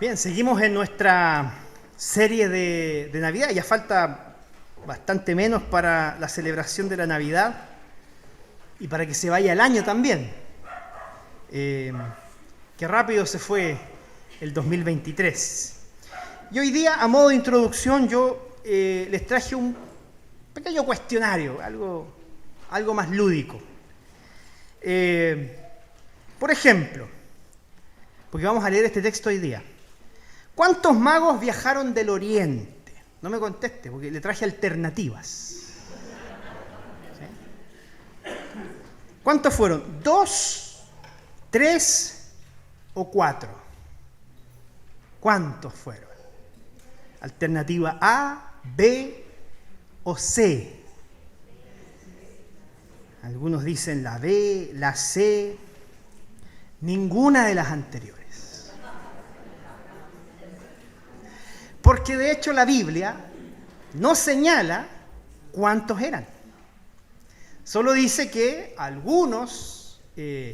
Bien, seguimos en nuestra serie de Navidad. Ya falta bastante menos para la celebración de la Navidad y para que se vaya el año también. Qué rápido se fue el 2023. Y hoy día, a modo de introducción, yo les traje un pequeño cuestionario, algo más lúdico. Por ejemplo, porque vamos a leer este texto hoy día. ¿Cuántos magos viajaron del Oriente? No me conteste, porque le traje alternativas. ¿Sí? ¿Cuántos fueron? ¿2, 3 o 4? ¿Cuántos fueron? Alternativa A, B o C. Algunos dicen la B, la C, ninguna de las anteriores. Porque de hecho la Biblia no señala cuántos eran. Solo dice que algunos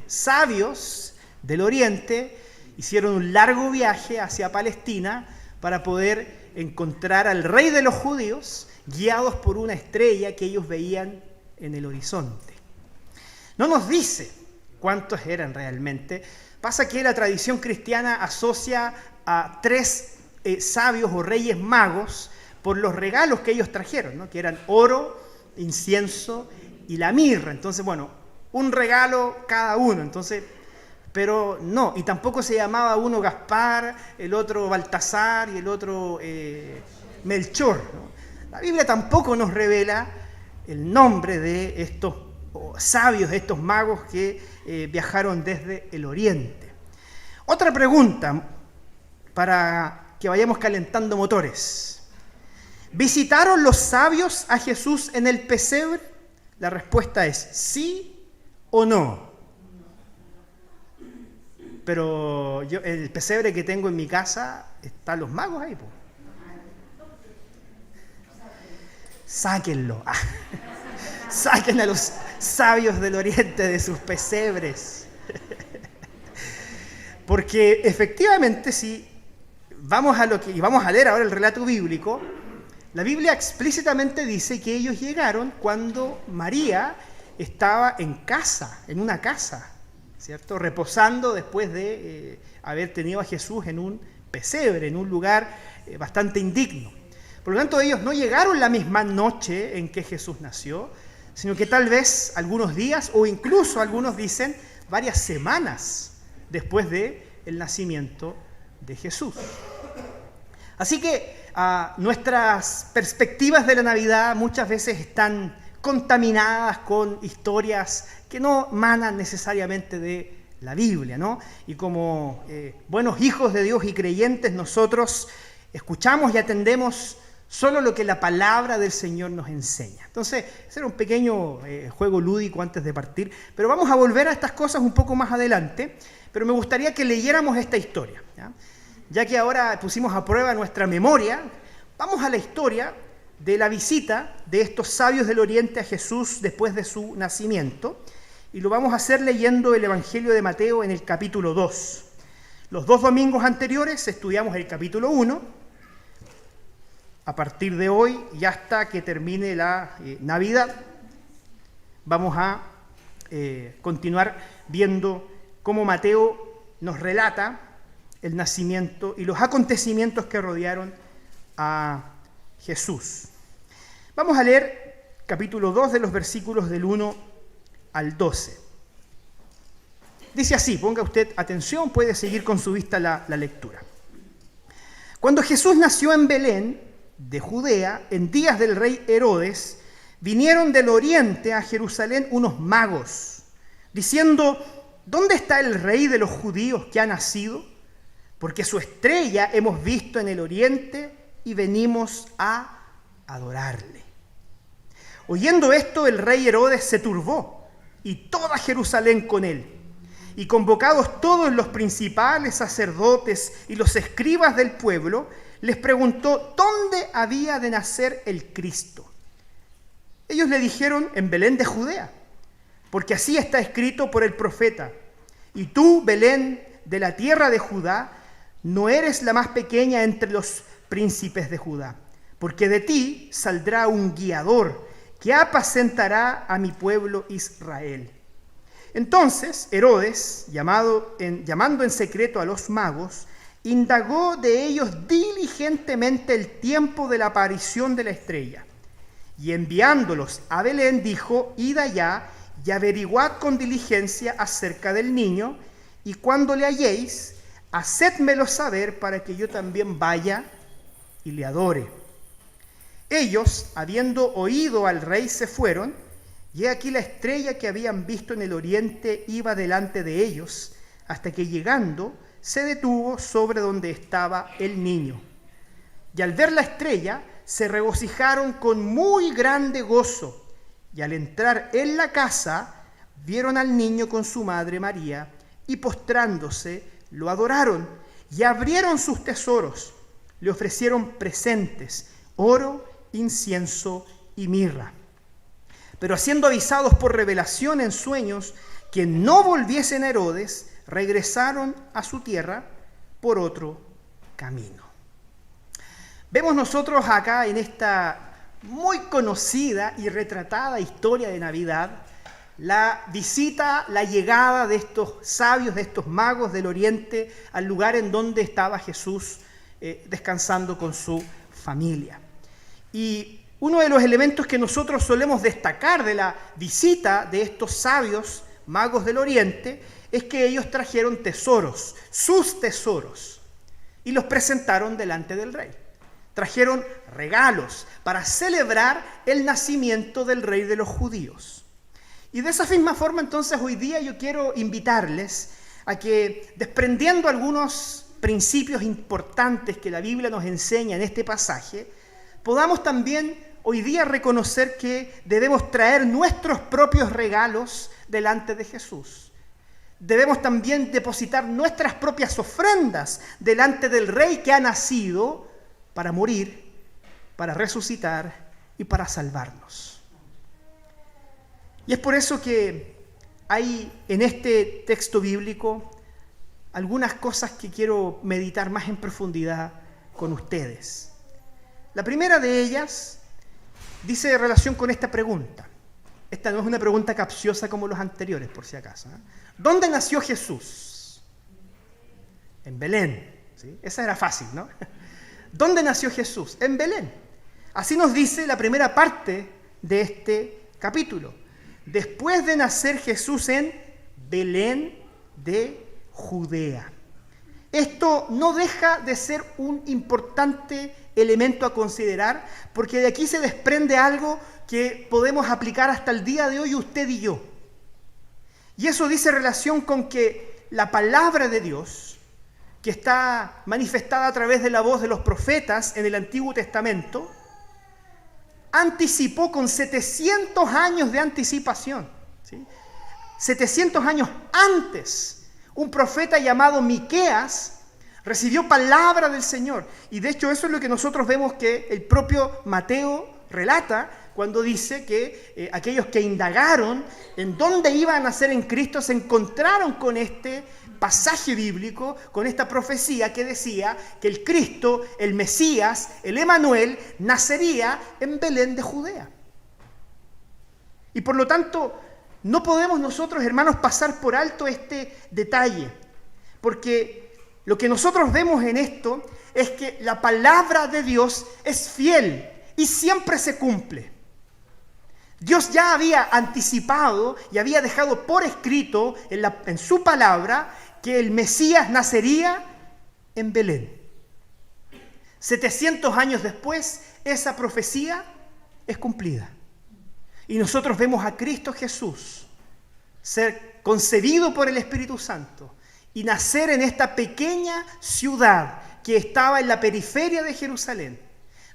sabios del Oriente hicieron un largo viaje hacia Palestina para poder encontrar al rey de los judíos, guiados por una estrella que ellos veían en el horizonte. No nos dice cuántos eran realmente. Pasa que la tradición cristiana asocia a 3 sabios o reyes magos por los regalos que ellos trajeron, ¿no? Que eran oro, incienso y la mirra. Entonces, bueno, un regalo cada uno. Entonces, pero no, y tampoco se llamaba uno Gaspar, el otro Baltasar y el otro Melchor, ¿no? La Biblia tampoco nos revela el nombre de estos sabios, de estos magos que viajaron desde el Oriente. Otra pregunta para que vayamos calentando motores. ¿Visitaron los sabios a Jesús en el pesebre? La respuesta es sí o no. Pero yo, el pesebre que tengo en mi casa, están los magos ahí, pues. Sáquenlo. Saquen a los sabios del Oriente de sus pesebres. Porque efectivamente, si vamos a leer ahora el relato bíblico, la Biblia explícitamente dice que ellos llegaron cuando María estaba en casa, en una casa, ¿cierto? Reposando después de haber tenido a Jesús en un pesebre, en un lugar bastante indigno. Por lo tanto, ellos no llegaron la misma noche en que Jesús nació, sino que tal vez algunos días, o incluso algunos dicen varias semanas después del nacimiento de Jesús. Así que nuestras perspectivas de la Navidad muchas veces están contaminadas con historias que no manan necesariamente de la Biblia, ¿no? Y como buenos hijos de Dios y creyentes, nosotros escuchamos y atendemos solo lo que la palabra del Señor nos enseña. Entonces, ese era un pequeño juego lúdico antes de partir, pero vamos a volver a estas cosas un poco más adelante, pero me gustaría que leyéramos esta historia, ¿ya? Ya que ahora pusimos a prueba nuestra memoria, vamos a la historia de la visita de estos sabios del Oriente a Jesús después de su nacimiento, y lo vamos a hacer leyendo el Evangelio de Mateo en el capítulo 2. Los 2 domingos anteriores estudiamos el capítulo 1, a partir de hoy y hasta que termine la Navidad, vamos a continuar viendo cómo Mateo nos relata el nacimiento y los acontecimientos que rodearon a Jesús. Vamos a leer capítulo 2 de los versículos del 1 al 12. Dice así, ponga usted atención, puede seguir con su vista la lectura. Cuando Jesús nació en Belén, de Judea, en días del rey Herodes, vinieron del oriente a Jerusalén unos magos, diciendo: ¿dónde está el rey de los judíos que ha nacido? Porque su estrella hemos visto en el oriente y venimos a adorarle. Oyendo esto, el rey Herodes se turbó y toda Jerusalén con él. Y convocados todos los principales sacerdotes y los escribas del pueblo, les preguntó dónde había de nacer el Cristo. Ellos le dijeron: en Belén de Judea, porque así está escrito por el profeta: y tú, Belén, de la tierra de Judá, no eres la más pequeña entre los príncipes de Judá, porque de ti saldrá un guiador que apacentará a mi pueblo Israel. Entonces Herodes, llamando en secreto a los magos, indagó de ellos diligentemente el tiempo de la aparición de la estrella. Y enviándolos a Belén, dijo: id allá y averiguad con diligencia acerca del niño, y cuando le halléis, hacédmelo saber para que yo también vaya y le adore. Ellos, habiendo oído al rey, se fueron, y he aquí la estrella que habían visto en el oriente iba delante de ellos, hasta que llegando se detuvo sobre donde estaba el niño. Y al ver la estrella, se regocijaron con muy grande gozo, y al entrar en la casa, vieron al niño con su madre María, y postrándose, lo adoraron, y abrieron sus tesoros. Le ofrecieron presentes, oro, incienso y mirra. Pero siendo avisados por revelación en sueños que no volviesen a Herodes, regresaron a su tierra por otro camino. Vemos nosotros acá en esta muy conocida y retratada historia de Navidad la visita, la llegada de estos sabios, de estos magos del oriente al lugar en donde estaba Jesús descansando con su familia. Y uno de los elementos que nosotros solemos destacar de la visita de estos sabios magos del oriente es que ellos trajeron tesoros, sus tesoros, y los presentaron delante del rey. Trajeron regalos para celebrar el nacimiento del rey de los judíos. Y de esa misma forma, entonces, hoy día yo quiero invitarles a que, desprendiendo algunos principios importantes que la Biblia nos enseña en este pasaje, podamos también hoy día reconocer que debemos traer nuestros propios regalos delante de Jesús. Debemos también depositar nuestras propias ofrendas delante del Rey que ha nacido para morir, para resucitar y para salvarnos. Y es por eso que hay en este texto bíblico algunas cosas que quiero meditar más en profundidad con ustedes. La primera de ellas dice en relación con esta pregunta. Esta no es una pregunta capciosa como los anteriores, por si acaso. ¿Dónde nació Jesús? En Belén. ¿Sí? Esa era fácil, ¿no? ¿Dónde nació Jesús? En Belén. Así nos dice la primera parte de este capítulo. Después de nacer Jesús en Belén de Judea. Esto no deja de ser un importante elemento a considerar, porque de aquí se desprende algo que podemos aplicar hasta el día de hoy usted y yo. Y eso dice relación con que la palabra de Dios, que está manifestada a través de la voz de los profetas en el Antiguo Testamento, anticipó con 700 años de anticipación, ¿sí? 700 años antes, un profeta llamado Miqueas recibió palabra del Señor. Y de hecho eso es lo que nosotros vemos que el propio Mateo relata cuando dice que aquellos que indagaron en dónde iba a nacer en Cristo se encontraron con este pasaje bíblico, con esta profecía que decía que el Cristo, el Mesías, el Emanuel, nacería en Belén de Judea. Y por lo tanto, no podemos nosotros, hermanos, pasar por alto este detalle, porque lo que nosotros vemos en esto es que la palabra de Dios es fiel y siempre se cumple. Dios ya había anticipado y había dejado por escrito en su palabra que el Mesías nacería en Belén. 700 años después, esa profecía es cumplida. Y nosotros vemos a Cristo Jesús ser concebido por el Espíritu Santo y nacer en esta pequeña ciudad que estaba en la periferia de Jerusalén.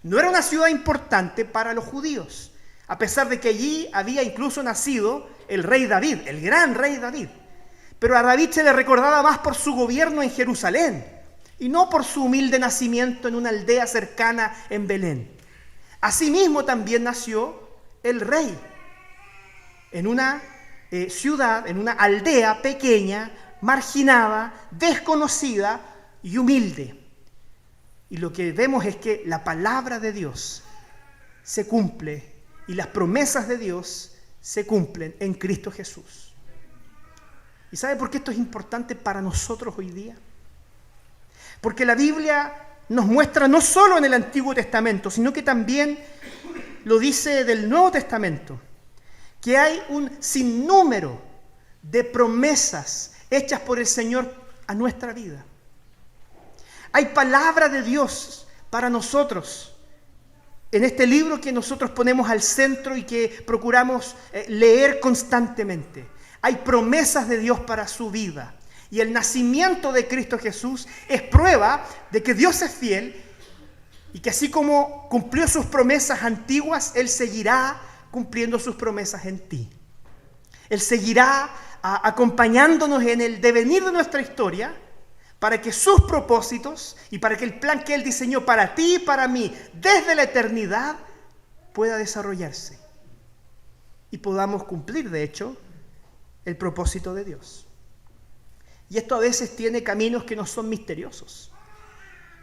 No era una ciudad importante para los judíos, a pesar de que allí había incluso nacido el rey David, el gran rey David. Pero a David se le recordaba más por su gobierno en Jerusalén y no por su humilde nacimiento en una aldea cercana en Belén. Asimismo también nació el rey en una ciudad, en una aldea pequeña, marginada, desconocida, y humilde. Y lo que vemos es que la palabra de Dios se cumple y las promesas de Dios se cumplen en Cristo Jesús. ¿Y sabe por qué esto es importante para nosotros hoy día? Porque la Biblia nos muestra no solo en el Antiguo Testamento, sino que también lo dice del Nuevo Testamento, que hay un sinnúmero de promesas hechas por el Señor a nuestra vida. Hay palabra de Dios para nosotros en este libro que nosotros ponemos al centro y que procuramos leer constantemente. Hay promesas de Dios para su vida. Y el nacimiento de Cristo Jesús es prueba de que Dios es fiel y que así como cumplió sus promesas antiguas, Él seguirá cumpliendo sus promesas en ti. Él seguirá acompañándonos en el devenir de nuestra historia para que sus propósitos y para que el plan que Él diseñó para ti y para mí desde la eternidad pueda desarrollarse y podamos cumplir, de hecho, el propósito de Dios. Y esto a veces tiene caminos que no son misteriosos,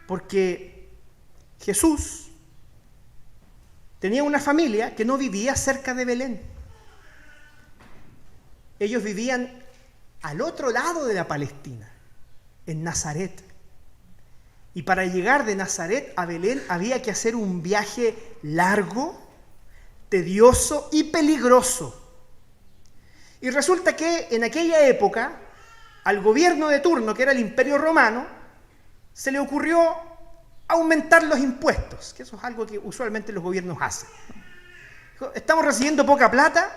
porque Jesús tenía una familia que no vivía cerca de Belén. Ellos vivían al otro lado de la Palestina, en Nazaret. Y para llegar de Nazaret a Belén había que hacer un viaje largo, tedioso y peligroso. Y resulta que en aquella época, al gobierno de turno, que era el Imperio Romano, se le ocurrió aumentar los impuestos, que eso es algo que usualmente los gobiernos hacen. Estamos recibiendo poca plata,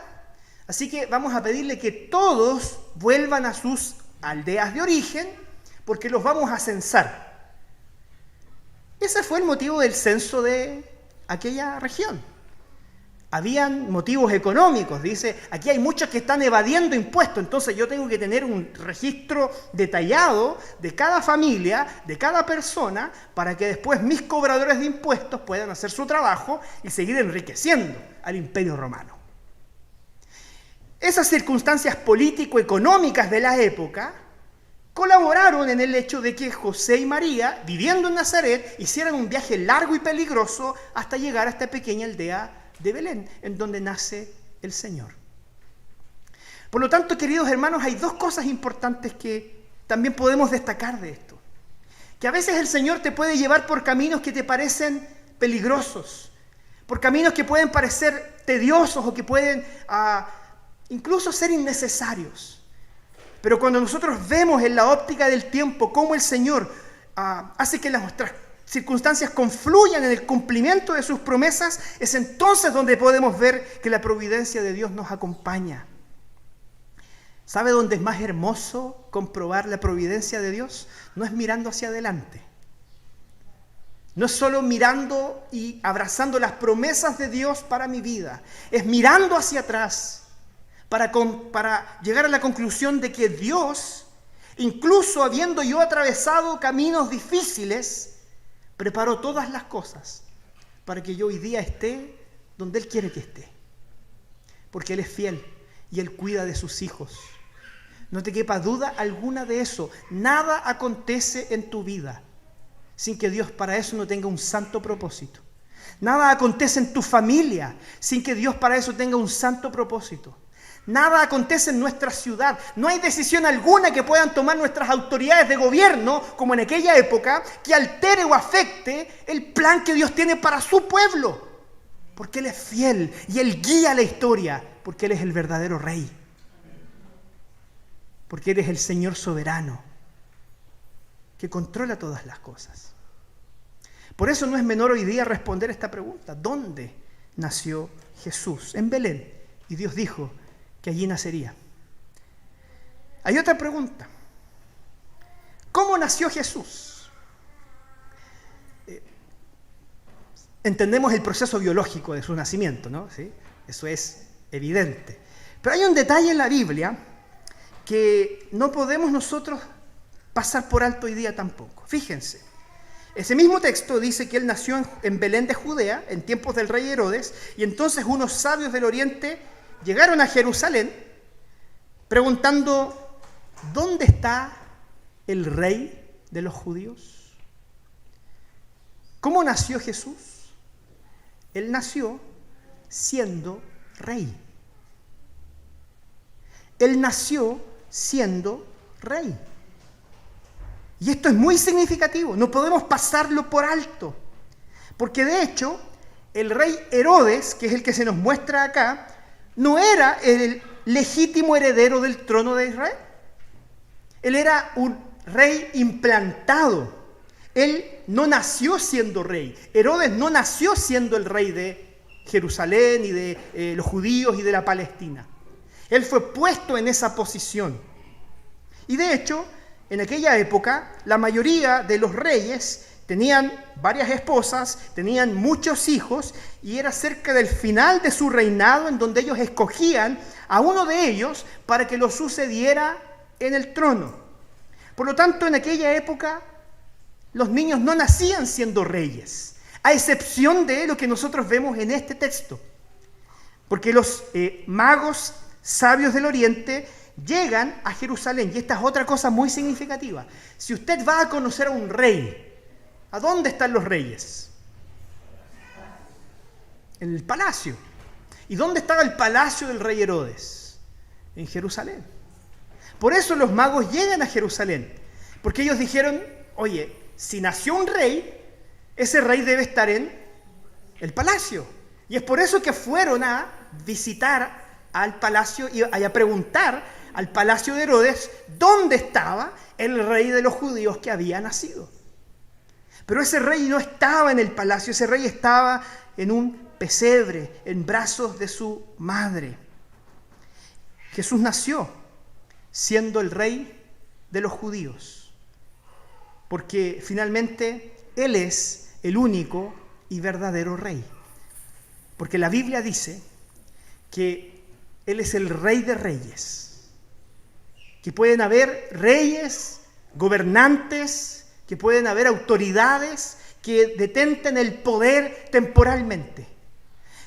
así que vamos a pedirle que todos vuelvan a sus aldeas de origen, porque los vamos a censar. Ese fue el motivo del censo de aquella región. Habían motivos económicos, dice, aquí hay muchos que están evadiendo impuestos, entonces yo tengo que tener un registro detallado de cada familia, de cada persona, para que después mis cobradores de impuestos puedan hacer su trabajo y seguir enriqueciendo al Imperio Romano. Esas circunstancias político-económicas de la época colaboraron en el hecho de que José y María, viviendo en Nazaret, hicieran un viaje largo y peligroso hasta llegar a esta pequeña aldea de Belén, en donde nace el Señor. Por lo tanto, queridos hermanos, hay dos cosas importantes que también podemos destacar de esto. Que a veces el Señor te puede llevar por caminos que te parecen peligrosos, por caminos que pueden parecer tediosos o que pueden incluso ser innecesarios. Pero cuando nosotros vemos en la óptica del tiempo cómo el Señor hace que nuestras circunstancias confluyan en el cumplimiento de sus promesas, es entonces donde podemos ver que la providencia de Dios nos acompaña. ¿Sabe dónde es más hermoso comprobar la providencia de Dios? No es mirando hacia adelante. No es solo mirando y abrazando las promesas de Dios para mi vida. Es mirando hacia atrás para llegar a la conclusión de que Dios, incluso habiendo yo atravesado caminos difíciles, preparó todas las cosas para que yo hoy día esté donde Él quiere que esté. Porque Él es fiel y Él cuida de sus hijos. No te quepa duda alguna de eso. Nada acontece en tu vida sin que Dios para eso no tenga un santo propósito. Nada acontece en tu familia sin que Dios para eso tenga un santo propósito. Nada acontece en nuestra ciudad. No hay decisión alguna que puedan tomar nuestras autoridades de gobierno, como en aquella época, que altere o afecte el plan que Dios tiene para su pueblo. Porque Él es fiel y Él guía la historia, porque Él es el verdadero Rey. Porque Él es el Señor soberano, que controla todas las cosas. Por eso no es menor hoy día responder esta pregunta. ¿Dónde nació Jesús? En Belén. Y Dios dijo que allí nacería. Hay otra pregunta. ¿Cómo nació Jesús? Entendemos el proceso biológico de su nacimiento, ¿no? ¿Sí? Eso es evidente. Pero hay un detalle en la Biblia que no podemos nosotros pasar por alto hoy día tampoco. Fíjense, ese mismo texto dice que Él nació en Belén de Judea, en tiempos del rey Herodes, y entonces unos sabios del oriente llegaron a Jerusalén preguntando: ¿dónde está el rey de los judíos? ¿Cómo nació Jesús? Él nació siendo rey. Él nació siendo rey. Y esto es muy significativo, no podemos pasarlo por alto. Porque de hecho, el rey Herodes, que es el que se nos muestra acá, no era el legítimo heredero del trono de Israel. Él era un rey implantado. Él no nació siendo rey. Herodes no nació siendo el rey de Jerusalén y de los judíos y de la Palestina. Él fue puesto en esa posición. Y de hecho, en aquella época, la mayoría de los reyes tenían varias esposas, tenían muchos hijos, y era cerca del final de su reinado en donde ellos escogían a uno de ellos para que lo sucediera en el trono. Por lo tanto, en aquella época, los niños no nacían siendo reyes, a excepción de lo que nosotros vemos en este texto. Porque los magos sabios del Oriente llegan a Jerusalén, y esta es otra cosa muy significativa. Si usted va a conocer a un rey, ¿a dónde están los reyes? En el palacio. ¿Y dónde estaba el palacio del rey Herodes? En Jerusalén. Por eso los magos llegan a Jerusalén, porque ellos dijeron, oye, si nació un rey, ese rey debe estar en el palacio. Y es por eso que fueron a visitar al palacio y a preguntar al palacio de Herodes dónde estaba el rey de los judíos que había nacido. Pero ese rey no estaba en el palacio, ese rey estaba en un pesebre, en brazos de su madre. Jesús nació siendo el rey de los judíos, porque finalmente Él es el único y verdadero rey. Porque la Biblia dice que Él es el Rey de Reyes, que pueden haber reyes, gobernantes, que pueden haber autoridades que detenten el poder temporalmente.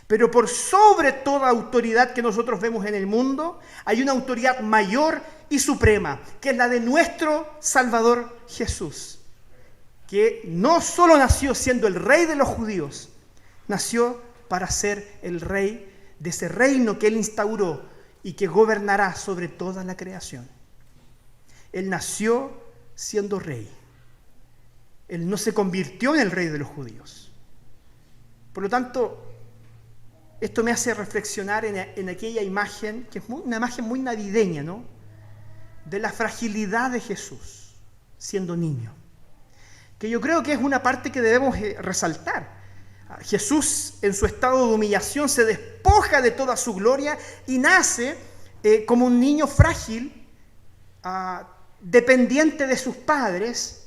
Pero por sobre toda autoridad que nosotros vemos en el mundo, hay una autoridad mayor y suprema, que es la de nuestro Salvador Jesús, que no solo nació siendo el Rey de los judíos, nació para ser el Rey de ese reino que Él instauró y que gobernará sobre toda la creación. Él nació siendo rey. Él no se convirtió en el rey de los judíos. Por lo tanto, esto me hace reflexionar en aquella imagen, que es una imagen muy navideña, ¿no? De la fragilidad de Jesús siendo niño. Que yo creo que es una parte que debemos resaltar. Jesús, en su estado de humillación, se despoja de toda su gloria y nace como un niño frágil, dependiente de sus padres,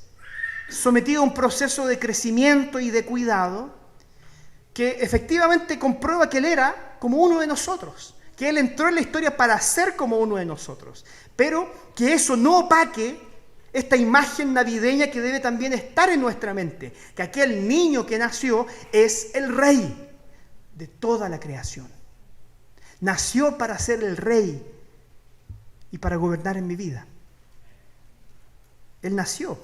sometido a un proceso de crecimiento y de cuidado, que efectivamente comprueba que Él era como uno de nosotros, que Él entró en la historia para ser como uno de nosotros, pero que eso no opaque esta imagen navideña que debe también estar en nuestra mente, que aquel niño que nació es el rey de toda la creación. Nació para ser el rey y para gobernar en mi vida. Él nació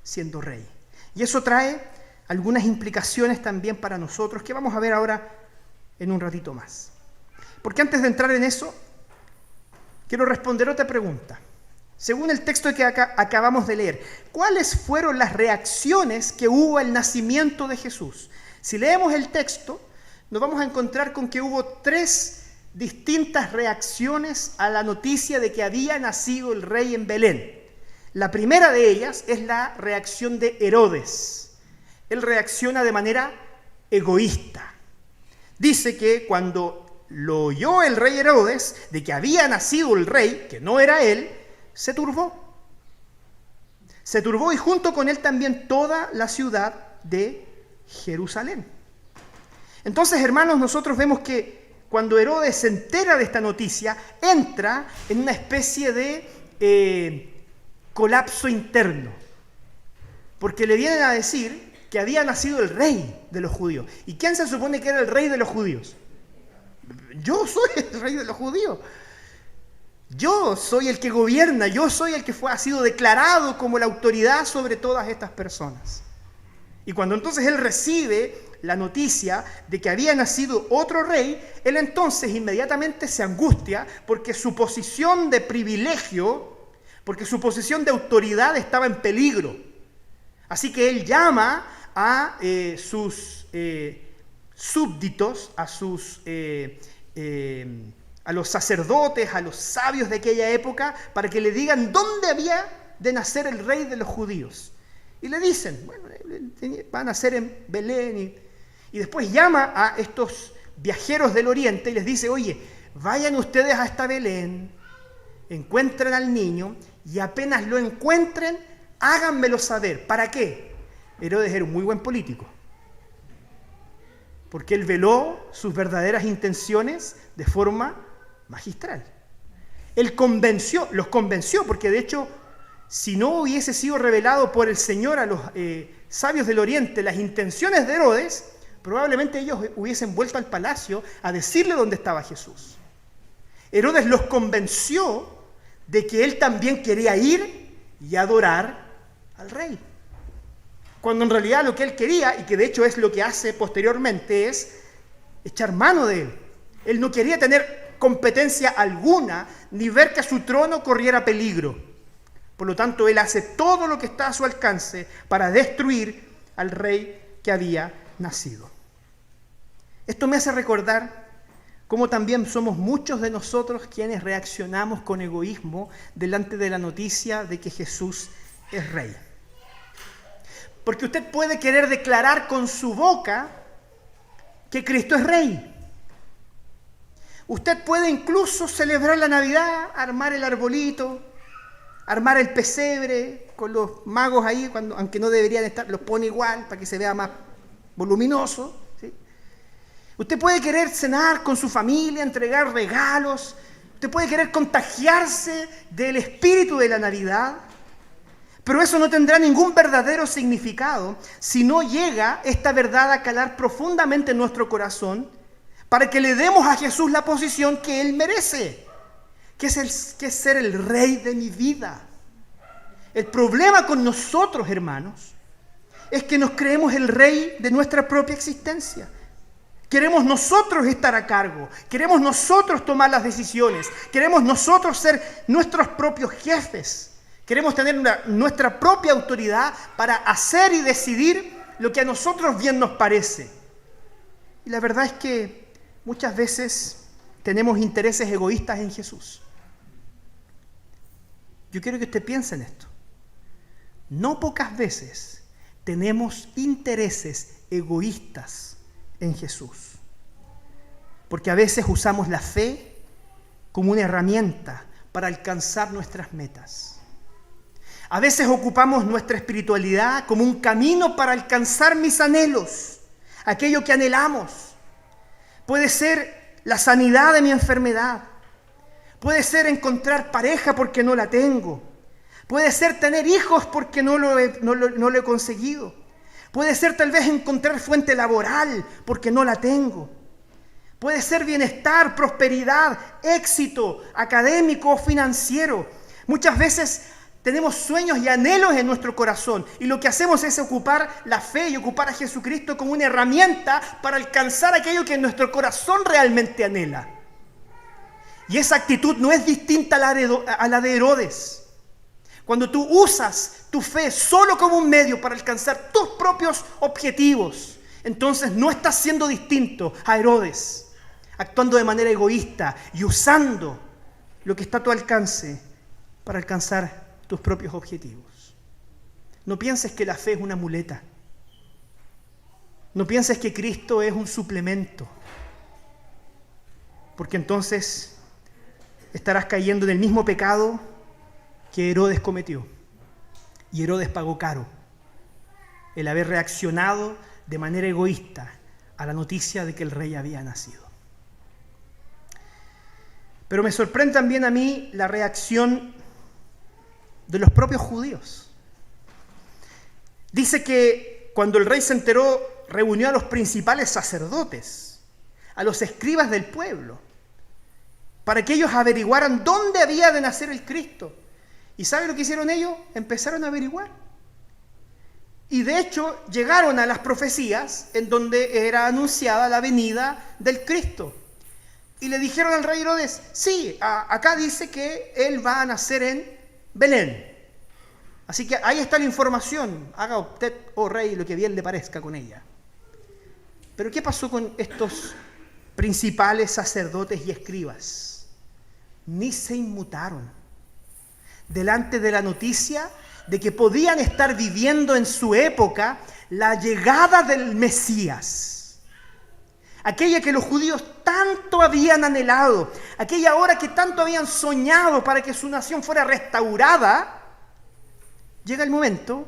siendo rey. Y eso trae algunas implicaciones también para nosotros que vamos a ver ahora en un ratito más. Porque antes de entrar en eso, quiero responder otra pregunta. Según el texto que acabamos de leer, ¿cuáles fueron las reacciones que hubo al nacimiento de Jesús? Si leemos el texto, nos vamos a encontrar con que hubo 3 distintas reacciones a la noticia de que había nacido el rey en Belén. La primera de ellas es la reacción de Herodes. Él reacciona de manera egoísta. Dice que cuando lo oyó el rey Herodes de que había nacido el rey, que no era él, se turbó. Se turbó y junto con él también toda la ciudad de Jerusalén. Entonces, hermanos, nosotros vemos que cuando Herodes se entera de esta noticia, entra en una especie de colapso interno, porque le vienen a decir que había nacido el rey de los judíos. ¿Y quién se supone que era el rey de los judíos? Yo soy el rey de los judíos. Yo soy el que gobierna, yo soy el que ha sido declarado como la autoridad sobre todas estas personas. Y cuando entonces él recibe la noticia de que había nacido otro rey, él entonces inmediatamente se angustia porque su posición de privilegio, porque su posición de autoridad estaba en peligro. Así que él llama a sus súbditos, a los sacerdotes, a los sabios de aquella época, para que le digan dónde había de nacer el rey de los judíos. Y le dicen, bueno, va a nacer en Belén. Y después llama a estos viajeros del oriente y les dice, oye, vayan ustedes hasta Belén, encuentren al niño y apenas lo encuentren, háganmelo saber. ¿Para qué? Herodes era un muy buen político, porque él veló sus verdaderas intenciones de forma magistral. Él los convenció, porque de hecho, si no hubiese sido revelado por el Señor a los sabios del oriente las intenciones de Herodes, probablemente ellos hubiesen vuelto al palacio a decirle dónde estaba Jesús. Herodes los convenció de que él también quería ir y adorar al rey. Cuando en realidad lo que él quería, y que de hecho es lo que hace posteriormente, es echar mano de él. Él no quería tener competencia alguna, ni ver que su trono corriera peligro. Por lo tanto, él hace todo lo que está a su alcance para destruir al rey que había nacido. Esto me hace recordar cómo también somos muchos de nosotros quienes reaccionamos con egoísmo delante de la noticia de que Jesús es rey. Porque usted puede querer declarar con su boca que Cristo es rey. Usted puede incluso celebrar la Navidad, armar el arbolito, armar el pesebre con los magos ahí, aunque no deberían estar, los pone igual para que se vea más voluminoso. ¿Sí? Usted puede querer cenar con su familia, entregar regalos. Usted puede querer contagiarse del espíritu de la Navidad. Pero eso no tendrá ningún verdadero significado si no llega esta verdad a calar profundamente en nuestro corazón para que le demos a Jesús la posición que Él merece, que es ser el rey de mi vida. El problema con nosotros, hermanos, es que nos creemos el rey de nuestra propia existencia. Queremos nosotros estar a cargo, queremos nosotros tomar las decisiones, queremos nosotros ser nuestros propios jefes. Queremos tener nuestra propia autoridad para hacer y decidir lo que a nosotros bien nos parece. Y la verdad es que muchas veces tenemos intereses egoístas en Jesús. Yo quiero que usted piense en esto. No pocas veces tenemos intereses egoístas en Jesús. Porque a veces usamos la fe como una herramienta para alcanzar nuestras metas. A veces ocupamos nuestra espiritualidad como un camino para alcanzar mis anhelos, aquello que anhelamos. Puede ser la sanidad de mi enfermedad. Puede ser encontrar pareja porque no la tengo. Puede ser tener hijos porque no lo he conseguido. Puede ser tal vez encontrar fuente laboral porque no la tengo. Puede ser bienestar, prosperidad, éxito académico o financiero. Muchas veces tenemos sueños y anhelos en nuestro corazón y lo que hacemos es ocupar la fe y ocupar a Jesucristo como una herramienta para alcanzar aquello que nuestro corazón realmente anhela. Y esa actitud no es distinta a la de Herodes. Cuando tú usas tu fe solo como un medio para alcanzar tus propios objetivos, entonces no estás siendo distinto a Herodes, actuando de manera egoísta y usando lo que está a tu alcance para alcanzar tus propios objetivos. No pienses que la fe es una muleta. No pienses que Cristo es un suplemento, porque entonces estarás cayendo en el mismo pecado que Herodes cometió. Y Herodes pagó caro el haber reaccionado de manera egoísta a la noticia de que el rey había nacido. Pero me sorprende también a mí la reacción de los propios judíos. Dice que cuando el rey se enteró, reunió a los principales sacerdotes, a los escribas del pueblo, para que ellos averiguaran dónde había de nacer el Cristo. ¿Y sabe lo que hicieron ellos? Empezaron a averiguar. Y de hecho llegaron a las profecías en donde era anunciada la venida del Cristo. Y le dijeron al rey Herodes, sí, acá dice que él va a nacer en Belén. Así que ahí está la información. Haga usted, oh rey, lo que bien le parezca con ella. Pero ¿qué pasó con estos principales sacerdotes y escribas? Ni se inmutaron delante de la noticia de que podían estar viviendo en su época la llegada del Mesías. Aquella que los judíos tanto habían anhelado, aquella hora que tanto habían soñado para que su nación fuera restaurada. Llega el momento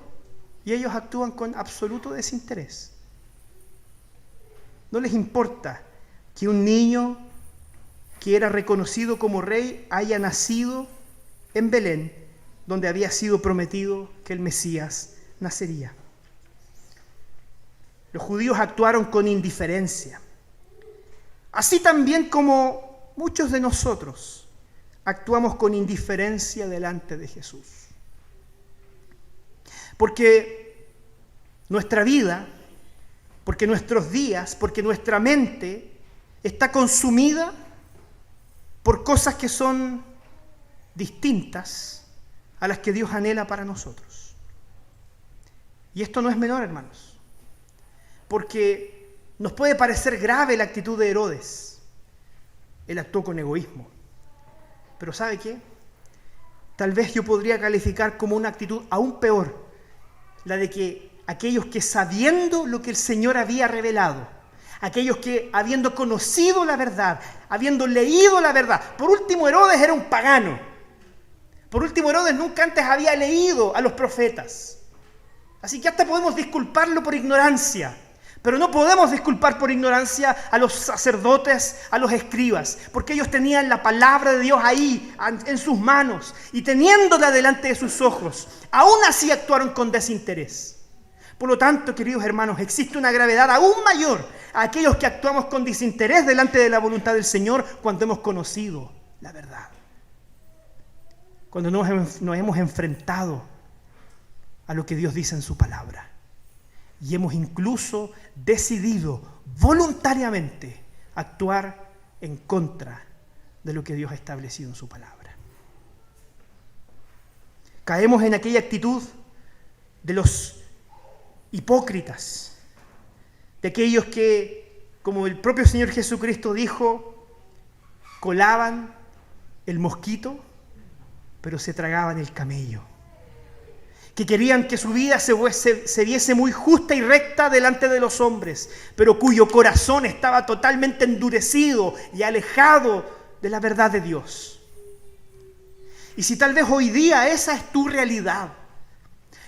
y ellos actúan con absoluto desinterés. No les importa que un niño que era reconocido como rey haya nacido en Belén, donde había sido prometido que el Mesías nacería. Los judíos actuaron con indiferencia, así también como muchos de nosotros actuamos con indiferencia delante de Jesús. Porque nuestra vida, porque nuestros días, porque nuestra mente está consumida por cosas que son distintas a las que Dios anhela para nosotros. Y esto no es menor, hermanos, porque nos puede parecer grave la actitud de Herodes. Él actuó con egoísmo. Pero ¿sabe qué? Tal vez yo podría calificar como una actitud aún peor, la de que aquellos que sabiendo lo que el Señor había revelado, aquellos que habiendo conocido la verdad, habiendo leído la verdad, por último Herodes era un pagano, por último Herodes nunca antes había leído a los profetas, así que hasta podemos disculparlo por ignorancia, pero no podemos disculpar por ignorancia a los sacerdotes, a los escribas, porque ellos tenían la palabra de Dios ahí, en sus manos, y teniéndola delante de sus ojos, aún así actuaron con desinterés. Por lo tanto, queridos hermanos, existe una gravedad aún mayor a aquellos que actuamos con desinterés delante de la voluntad del Señor cuando hemos conocido la verdad. Cuando nos hemos enfrentado a lo que Dios dice en su palabra. Y hemos incluso decidido voluntariamente actuar en contra de lo que Dios ha establecido en su palabra. Caemos en aquella actitud de los hipócritas, de aquellos que, como el propio Señor Jesucristo dijo, colaban el mosquito, pero se tragaban el camello. Que querían que su vida se viese muy justa y recta delante de los hombres, pero cuyo corazón estaba totalmente endurecido y alejado de la verdad de Dios. Y si tal vez hoy día esa es tu realidad,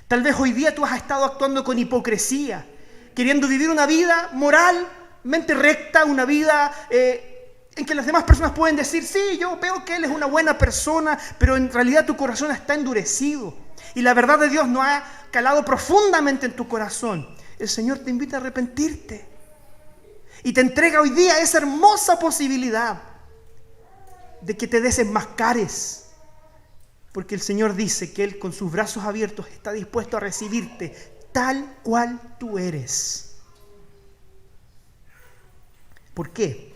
tal vez hoy día tú has estado actuando con hipocresía, queriendo vivir una vida moralmente recta, una vida en que las demás personas pueden decir, sí, yo veo que él es una buena persona, pero en realidad tu corazón está endurecido. Y la verdad de Dios no ha calado profundamente en tu corazón. El Señor te invita a arrepentirte. Y te entrega hoy día esa hermosa posibilidad de que te desenmascares. Porque el Señor dice que Él con sus brazos abiertos está dispuesto a recibirte tal cual tú eres. ¿Por qué?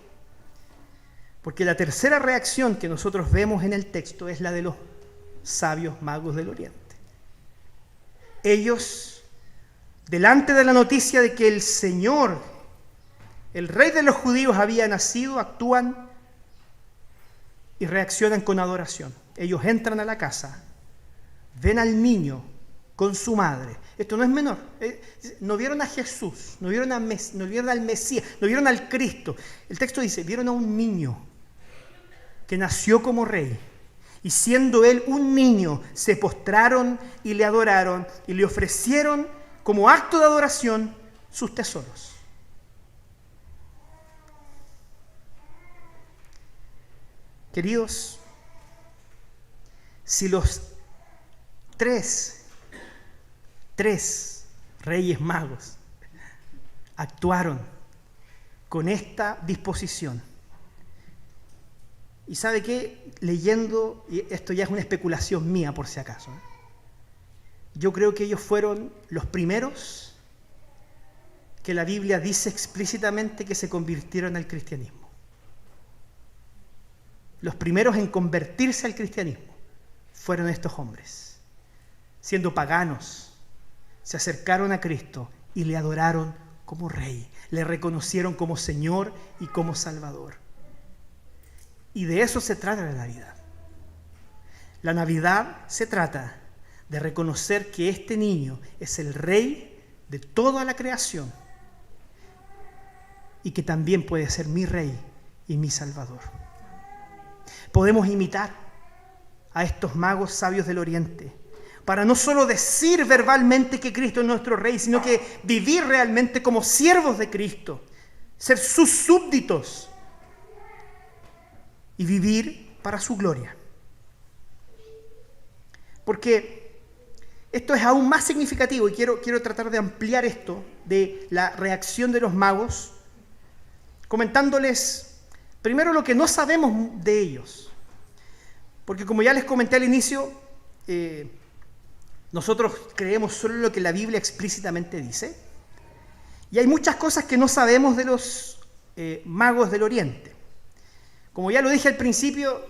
Porque la tercera reacción que nosotros vemos en el texto es la de los sabios magos del Oriente. Ellos, delante de la noticia de que el Señor, el Rey de los judíos, había nacido, actúan y reaccionan con adoración. Ellos entran a la casa, ven al niño con su madre. Esto no es menor. No vieron a Jesús, no vieron al Mesías, no vieron al Cristo. El texto dice, vieron a un niño que nació como rey. Y siendo él un niño, se postraron y le adoraron y le ofrecieron como acto de adoración sus tesoros. Queridos, si los tres reyes magos actuaron con esta disposición Y ¿sabe qué? Leyendo, y esto ya es una especulación mía por si acaso, yo creo que ellos fueron los primeros que la Biblia dice explícitamente que se convirtieron al cristianismo. Los primeros en convertirse al cristianismo fueron estos hombres. Siendo paganos, se acercaron a Cristo y le adoraron como Rey. Le reconocieron como Señor y como Salvador. Y de eso se trata la Navidad. La Navidad se trata de reconocer que este niño es el Rey de toda la creación y que también puede ser mi Rey y mi Salvador. Podemos imitar a estos magos sabios del Oriente para no solo decir verbalmente que Cristo es nuestro Rey, sino que vivir realmente como siervos de Cristo, ser sus súbditos y vivir para su gloria. Porque esto es aún más significativo y quiero tratar de ampliar esto de la reacción de los magos, comentándoles primero lo que no sabemos de ellos. Porque como ya les comenté al inicio, nosotros creemos solo lo que la Biblia explícitamente dice. Y hay muchas cosas que no sabemos de los magos del Oriente. Como ya lo dije al principio,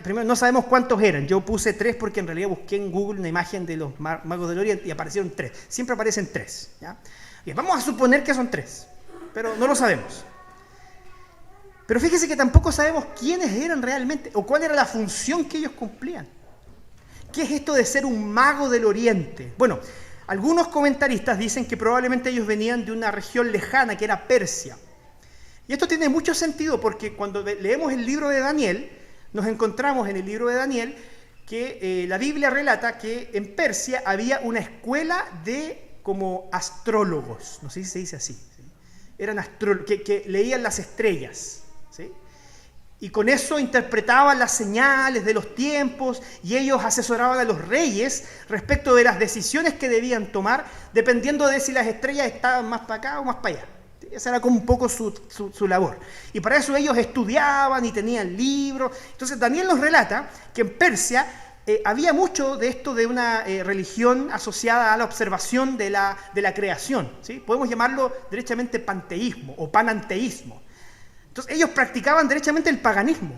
primero no sabemos cuántos eran. Yo puse 3 porque en realidad busqué en Google una imagen de los magos del Oriente y aparecieron 3. Siempre aparecen 3. ¿Ya? Bien, vamos a suponer que son 3, pero no lo sabemos. Pero fíjese que tampoco sabemos quiénes eran realmente o cuál era la función que ellos cumplían. ¿Qué es esto de ser un mago del Oriente? Bueno, algunos comentaristas dicen que probablemente ellos venían de una región lejana que era Persia. Y esto tiene mucho sentido porque cuando leemos el libro de Daniel, nos encontramos en el libro de Daniel que la Biblia relata que en Persia había una escuela de como astrólogos, no sé si se dice así, ¿sí? Eran astrólogos que leían las estrellas, ¿sí? Y con eso interpretaban las señales de los tiempos y ellos asesoraban a los reyes respecto de las decisiones que debían tomar dependiendo de si las estrellas estaban más para acá o más para allá. Esa era como un poco su labor. Y para eso ellos estudiaban y tenían libros. Entonces Daniel nos relata que en Persia había mucho de esto de una religión asociada a la observación de la creación, ¿sí? Podemos llamarlo derechamente panteísmo o pananteísmo. Entonces ellos practicaban derechamente el paganismo.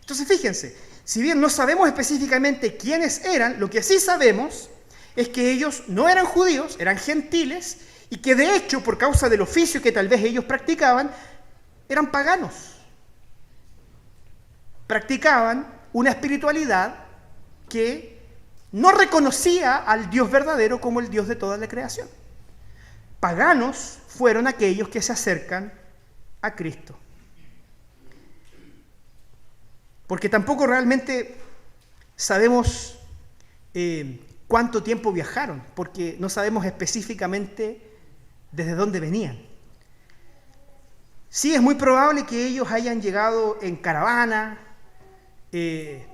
Entonces fíjense, si bien no sabemos específicamente quiénes eran, lo que sí sabemos es que ellos no eran judíos, eran gentiles, y que de hecho, por causa del oficio que tal vez ellos practicaban, eran paganos. Practicaban una espiritualidad que no reconocía al Dios verdadero como el Dios de toda la creación. Paganos fueron aquellos que se acercan a Cristo. Porque tampoco realmente sabemos cuánto tiempo viajaron, porque no sabemos específicamente desde dónde venían. Sí, es muy probable que ellos hayan llegado en caravana, que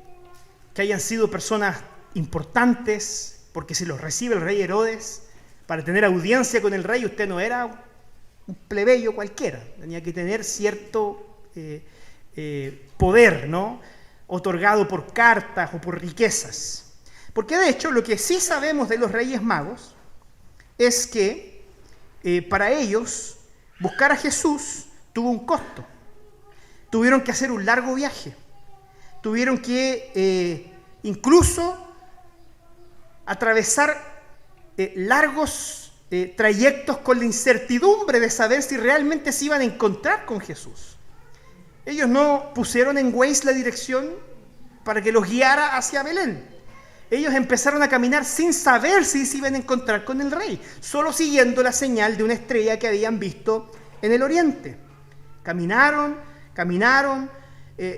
hayan sido personas importantes, porque se los recibe el rey Herodes para tener audiencia con el rey. Usted no era un plebeyo cualquiera, tenía que tener cierto poder, ¿no? Otorgado por cartas o por riquezas. Porque de hecho lo que sí sabemos de los Reyes Magos es que para ellos buscar a Jesús tuvo un costo. Tuvieron que hacer un largo viaje. Tuvieron que incluso atravesar largos trayectos con la incertidumbre de saber si realmente se iban a encontrar con Jesús. Ellos no pusieron en Waze la dirección para que los guiara hacia Belén. Ellos empezaron a caminar sin saber si se iban a encontrar con el rey, solo siguiendo la señal de una estrella que habían visto en el oriente. Caminaron,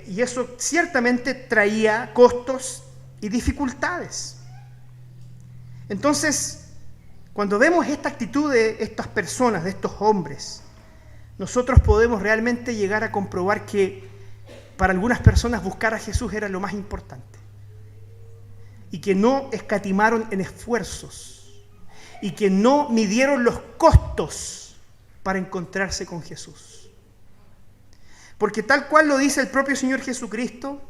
y eso ciertamente traía costos y dificultades. Entonces, cuando vemos esta actitud de estas personas, de estos hombres, nosotros podemos realmente llegar a comprobar que para algunas personas buscar a Jesús era lo más importante. Y que no escatimaron en esfuerzos. Y que no midieron los costos para encontrarse con Jesús. Porque tal cual lo dice el propio Señor Jesucristo,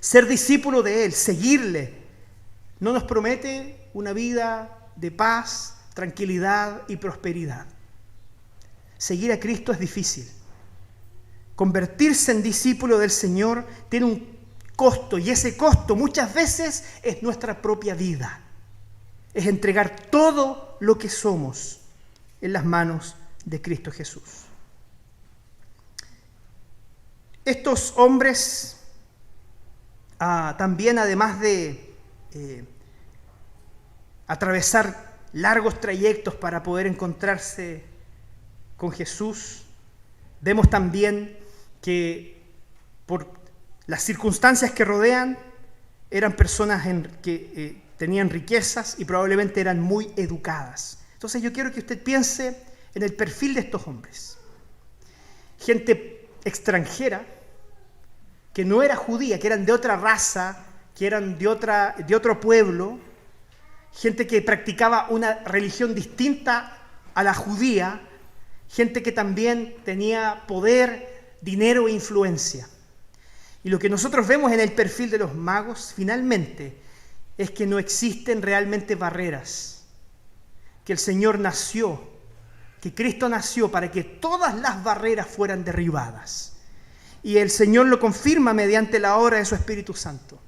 ser discípulo de Él, seguirle, no nos promete una vida de paz, tranquilidad y prosperidad. Seguir a Cristo es difícil. Convertirse en discípulo del Señor tiene un costo, y ese costo muchas veces es nuestra propia vida. Es entregar todo lo que somos en las manos de Cristo Jesús. Estos hombres también, además de atravesar largos trayectos para poder encontrarse con Jesús, vemos también que por las circunstancias que rodean, eran personas que tenían riquezas y probablemente eran muy educadas. Entonces yo quiero que usted piense en el perfil de estos hombres. Gente extranjera, que no era judía, que eran de otra raza, que eran de otro pueblo, gente que practicaba una religión distinta a la judía, gente que también tenía poder, dinero e influencia. Y lo que nosotros vemos en el perfil de los magos, finalmente, es que no existen realmente barreras, que el Señor nació, que Cristo nació para que todas las barreras fueran derribadas. Y el Señor lo confirma mediante la obra de su Espíritu Santo.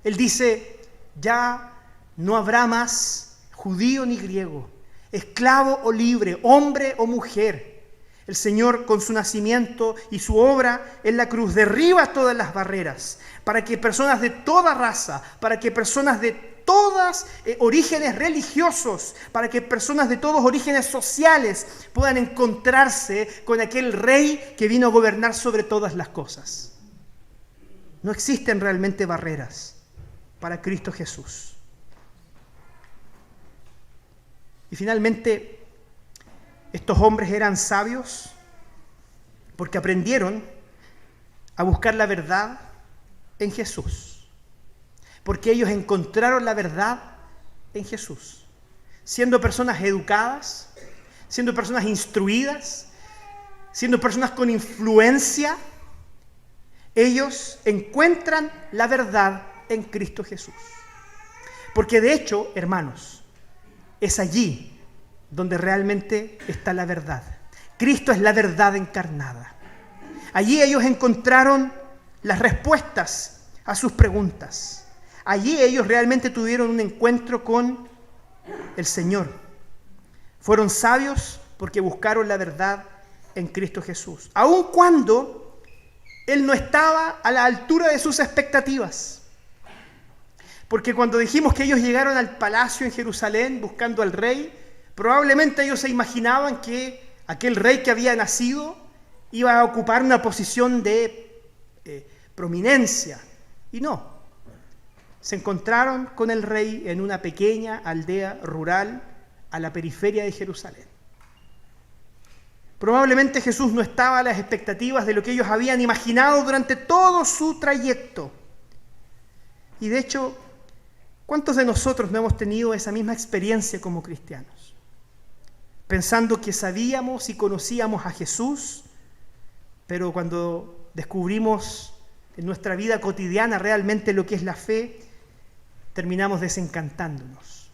Él dice, ya no habrá más judío ni griego, esclavo o libre, hombre o mujer. El Señor, con su nacimiento y su obra en la cruz, derriba todas las barreras para que personas de toda raza, para que personas de todos orígenes religiosos, para que personas de todos orígenes sociales puedan encontrarse con aquel rey que vino a gobernar sobre todas las cosas. No existen realmente barreras para Cristo Jesús. Y finalmente, estos hombres eran sabios porque aprendieron a buscar la verdad en Jesús. Porque ellos encontraron la verdad en Jesús. Siendo personas educadas, siendo personas instruidas, siendo personas con influencia, ellos encuentran la verdad en Cristo Jesús. Porque de hecho, hermanos, es allí donde realmente está la verdad. Cristo es la verdad encarnada. Allí ellos encontraron las respuestas a sus preguntas. Allí ellos realmente tuvieron un encuentro con el Señor. Fueron sabios porque buscaron la verdad en Cristo Jesús. Aun cuando Él no estaba a la altura de sus expectativas. Porque cuando dijimos que ellos llegaron al palacio en Jerusalén buscando al rey, probablemente ellos se imaginaban que aquel rey que había nacido iba a ocupar una posición de prominencia. Y no. Se encontraron con el rey en una pequeña aldea rural a la periferia de Jerusalén. Probablemente Jesús no estaba a las expectativas de lo que ellos habían imaginado durante todo su trayecto. Y de hecho, ¿cuántos de nosotros no hemos tenido esa misma experiencia como cristianos? Pensando que sabíamos y conocíamos a Jesús, pero cuando descubrimos en nuestra vida cotidiana realmente lo que es la fe, terminamos desencantándonos.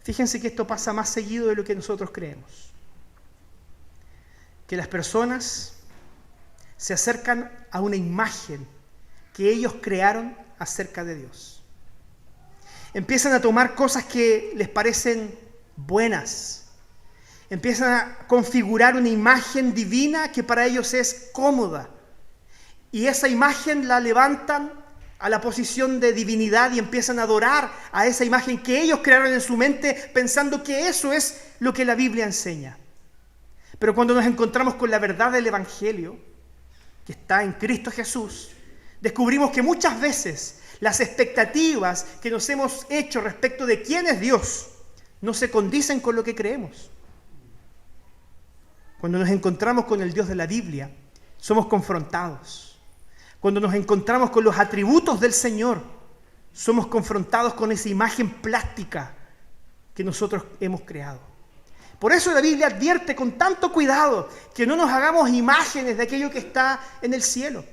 Fíjense que esto pasa más seguido de lo que nosotros creemos. Que las personas se acercan a una imagen que ellos crearon acerca de Dios. Empiezan a tomar cosas que les parecen buenas. Empiezan a configurar una imagen divina que para ellos es cómoda. Y esa imagen la levantan a la posición de divinidad y empiezan a adorar a esa imagen que ellos crearon en su mente, pensando que eso es lo que la Biblia enseña. Pero cuando nos encontramos con la verdad del Evangelio, que está en Cristo Jesús, descubrimos que muchas veces las expectativas que nos hemos hecho respecto de quién es Dios no se condicen con lo que creemos. Cuando nos encontramos con el Dios de la Biblia, somos confrontados. Cuando nos encontramos con los atributos del Señor, somos confrontados con esa imagen plástica que nosotros hemos creado. Por eso la Biblia advierte con tanto cuidado que no nos hagamos imágenes de aquello que está en el cielo.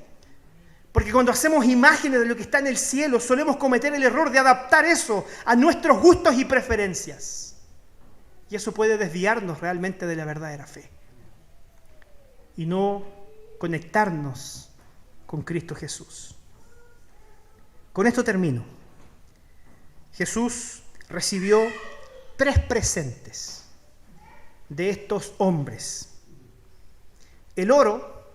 Porque cuando hacemos imágenes de lo que está en el cielo, solemos cometer el error de adaptar eso a nuestros gustos y preferencias. Y eso puede desviarnos realmente de la verdadera fe. Y no conectarnos con Cristo Jesús. Con esto termino. Jesús recibió 3 presentes de estos hombres. El oro,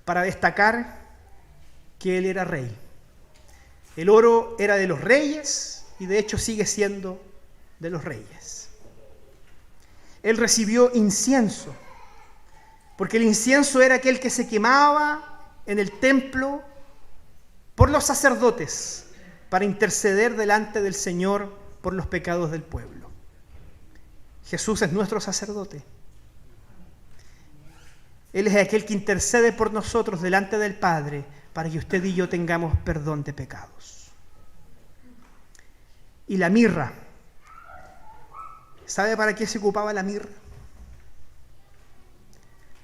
para destacar que él era rey. El oro era de los reyes y de hecho sigue siendo de los reyes. Él recibió incienso, porque el incienso era aquel que se quemaba en el templo por los sacerdotes para interceder delante del Señor por los pecados del pueblo. Jesús es nuestro sacerdote. Él es aquel que intercede por nosotros delante del Padre para que usted y yo tengamos perdón de pecados. Y la mirra. ¿Sabe para qué se ocupaba la mirra?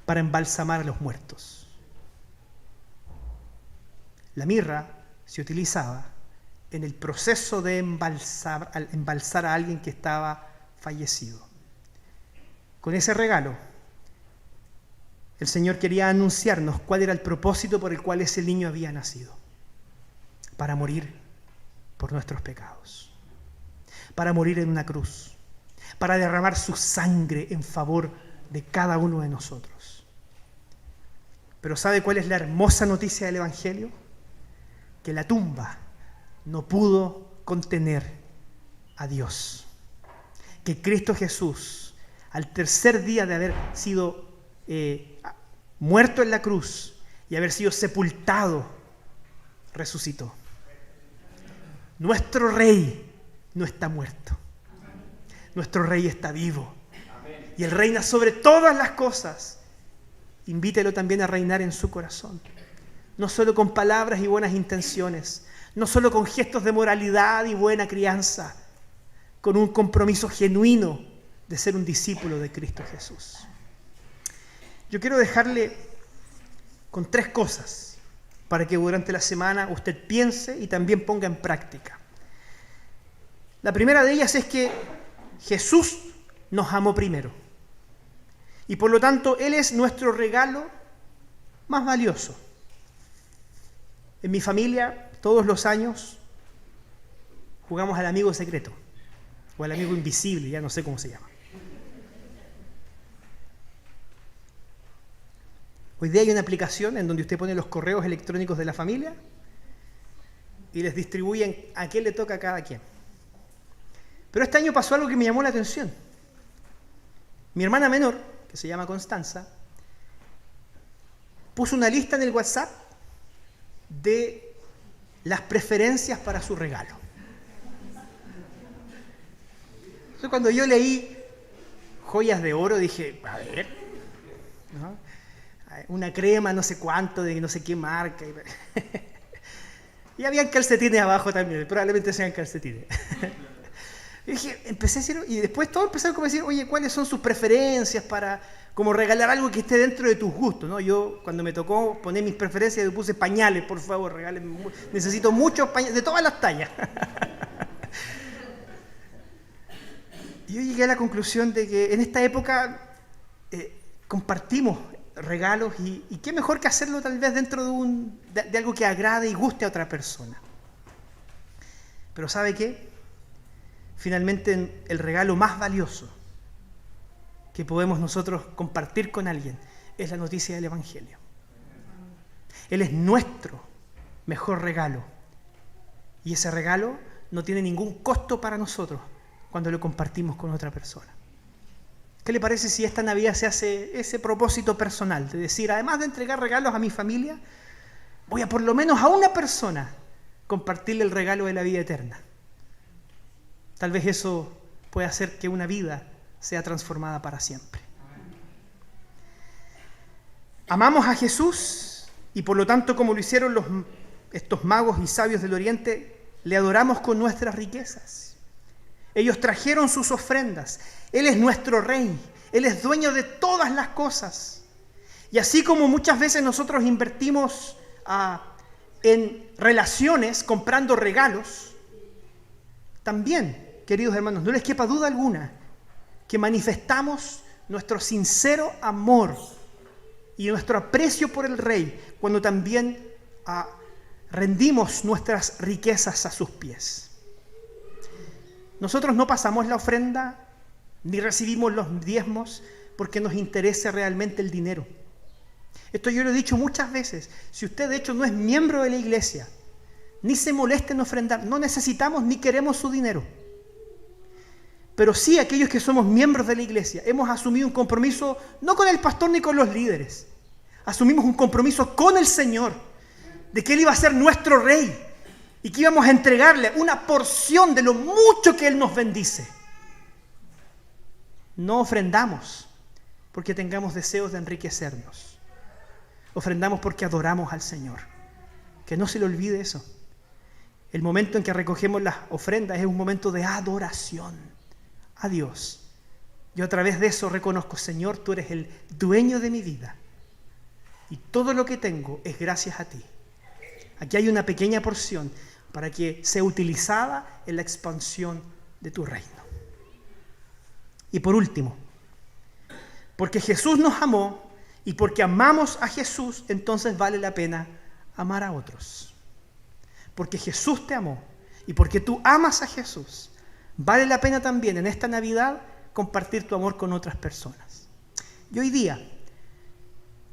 Para embalsamar a los muertos. La mirra se utilizaba en el proceso de embalsar a alguien que estaba fallecido. Con ese regalo, el Señor quería anunciarnos cuál era el propósito por el cual ese niño había nacido. Para morir por nuestros pecados. Para morir en una cruz. Para derramar su sangre en favor de cada uno de nosotros. Pero ¿sabe cuál es la hermosa noticia del Evangelio? Que la tumba no pudo contener a Dios. Que Cristo Jesús, al tercer día de haber sido muerto en la cruz y haber sido sepultado, resucitó. Nuestro Rey no está muerto. Nuestro Rey está vivo. Y Él reina sobre todas las cosas. Invítelo también a reinar en su corazón. No solo con palabras y buenas intenciones, no solo con gestos de moralidad y buena crianza, con un compromiso genuino de ser un discípulo de Cristo Jesús. Yo quiero dejarle con 3 cosas para que durante la semana usted piense y también ponga en práctica. La primera de ellas es que Jesús nos amó primero y por lo tanto Él es nuestro regalo más valioso. En mi familia, todos los años, jugamos al amigo secreto o al amigo invisible, ya no sé cómo se llama. Hoy día hay una aplicación en donde usted pone los correos electrónicos de la familia y les distribuyen a quién le toca a cada quien. Pero este año pasó algo que me llamó la atención. Mi hermana menor, que se llama Constanza, puso una lista en el WhatsApp de las preferencias para su regalo. Entonces, cuando yo leí joyas de oro, dije, a ver, ¿no? Una crema no sé cuánto, de no sé qué marca. Y habían calcetines abajo también, probablemente sean calcetines. Y dije, empecé a decir, y después todos empezaron como a decir, oye, ¿cuáles son sus preferencias para como regalar algo que esté dentro de tus gustos? ¿No? Yo, cuando me tocó poner mis preferencias, yo puse pañales, por favor, regálenme. Necesito muchos pañales, de todas las tallas. Y yo llegué a la conclusión de que en esta época compartimos regalos y qué mejor que hacerlo tal vez dentro de algo que agrade y guste a otra persona. Pero ¿sabe qué? Finalmente el regalo más valioso que podemos nosotros compartir con alguien es la noticia del Evangelio. Él es nuestro mejor regalo y ese regalo no tiene ningún costo para nosotros cuando lo compartimos con otra persona. ¿Qué le parece si esta Navidad se hace ese propósito personal? De decir, además de entregar regalos a mi familia, voy a por lo menos a una persona compartirle el regalo de la vida eterna. Tal vez eso pueda hacer que una vida sea transformada para siempre. Amamos a Jesús y por lo tanto, como lo hicieron estos magos y sabios del Oriente, le adoramos con nuestras riquezas. Ellos trajeron sus ofrendas. Él es nuestro Rey. Él es dueño de todas las cosas. Y así como muchas veces nosotros invertimos en relaciones comprando regalos, también, queridos hermanos, no les quepa duda alguna que manifestamos nuestro sincero amor y nuestro aprecio por el Rey cuando también rendimos nuestras riquezas a sus pies. Nosotros no pasamos la ofrenda ni recibimos los diezmos porque nos interese realmente el dinero. Esto yo lo he dicho muchas veces. Si usted de hecho no es miembro de la iglesia, ni se moleste en ofrendar, no necesitamos ni queremos su dinero. Pero sí, aquellos que somos miembros de la iglesia hemos asumido un compromiso no con el pastor ni con los líderes. Asumimos un compromiso con el Señor de que Él iba a ser nuestro Rey y que íbamos a entregarle una porción de lo mucho que Él nos bendice. No ofrendamos porque tengamos deseos de enriquecernos. Ofrendamos porque adoramos al Señor. Que no se le olvide eso. El momento en que recogemos las ofrendas es un momento de adoración a Dios. Yo a través de eso reconozco, Señor, tú eres el dueño de mi vida. Y todo lo que tengo es gracias a ti. Aquí hay una pequeña porción para que sea utilizada en la expansión de tu reino. Y por último, porque Jesús nos amó y porque amamos a Jesús, entonces vale la pena amar a otros. Porque Jesús te amó y porque tú amas a Jesús, vale la pena también en esta Navidad compartir tu amor con otras personas. Y hoy día,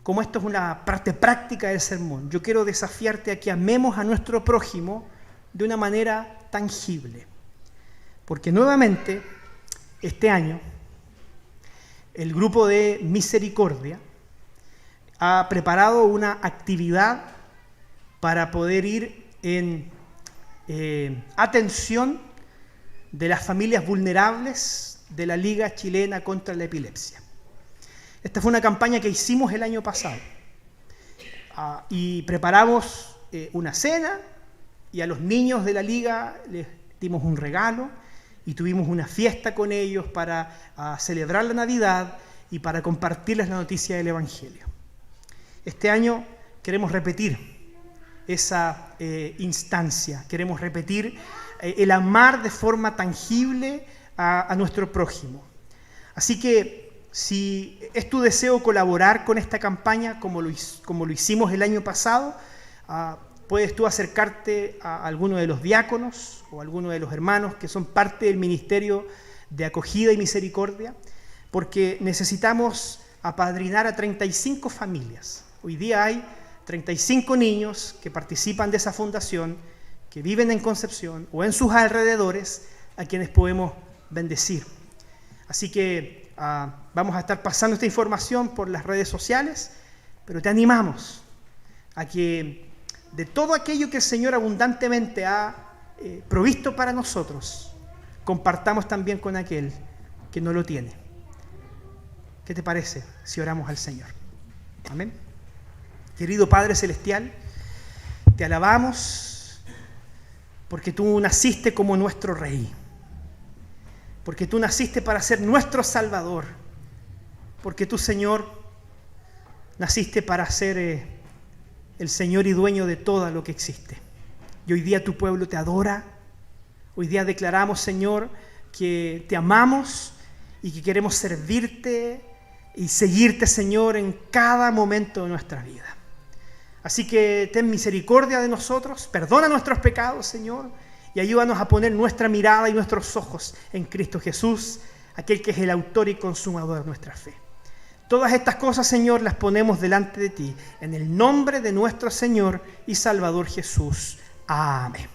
como esto es una parte práctica del sermón, yo quiero desafiarte a que amemos a nuestro prójimo de una manera tangible. Porque nuevamente, este año, el grupo de Misericordia ha preparado una actividad para poder ir en atención de las familias vulnerables de la Liga Chilena contra la Epilepsia. Esta fue una campaña que hicimos el año pasado y preparamos una cena y a los niños de la liga les dimos un regalo y tuvimos una fiesta con ellos para celebrar la Navidad y para compartirles la noticia del Evangelio. Este año queremos repetir esa instancia, queremos repetir el amar de forma tangible a nuestro prójimo. Así que si es tu deseo colaborar con esta campaña como lo hicimos el año pasado, puedes tú acercarte a alguno de los diáconos o a alguno de los hermanos que son parte del Ministerio de Acogida y Misericordia, porque necesitamos apadrinar a 35 familias. Hoy día hay 35 niños que participan de esa fundación, que viven en Concepción o en sus alrededores, a quienes podemos bendecir. Así que vamos a estar pasando esta información por las redes sociales, pero te animamos a que de todo aquello que el Señor abundantemente ha provisto para nosotros, compartamos también con aquel que no lo tiene. ¿Qué te parece si oramos al Señor? Amén. Querido Padre Celestial, te alabamos porque tú naciste como nuestro Rey. Porque tú naciste para ser nuestro Salvador, porque tú, Señor, naciste para ser el Señor y dueño de todo lo que existe. Y hoy día tu pueblo te adora, hoy día declaramos, Señor, que te amamos y que queremos servirte y seguirte, Señor, en cada momento de nuestra vida. Así que ten misericordia de nosotros, perdona nuestros pecados, Señor, y ayúdanos a poner nuestra mirada y nuestros ojos en Cristo Jesús, aquel que es el autor y consumador de nuestra fe. Todas estas cosas, Señor, las ponemos delante de ti, en el nombre de nuestro Señor y Salvador Jesús. Amén.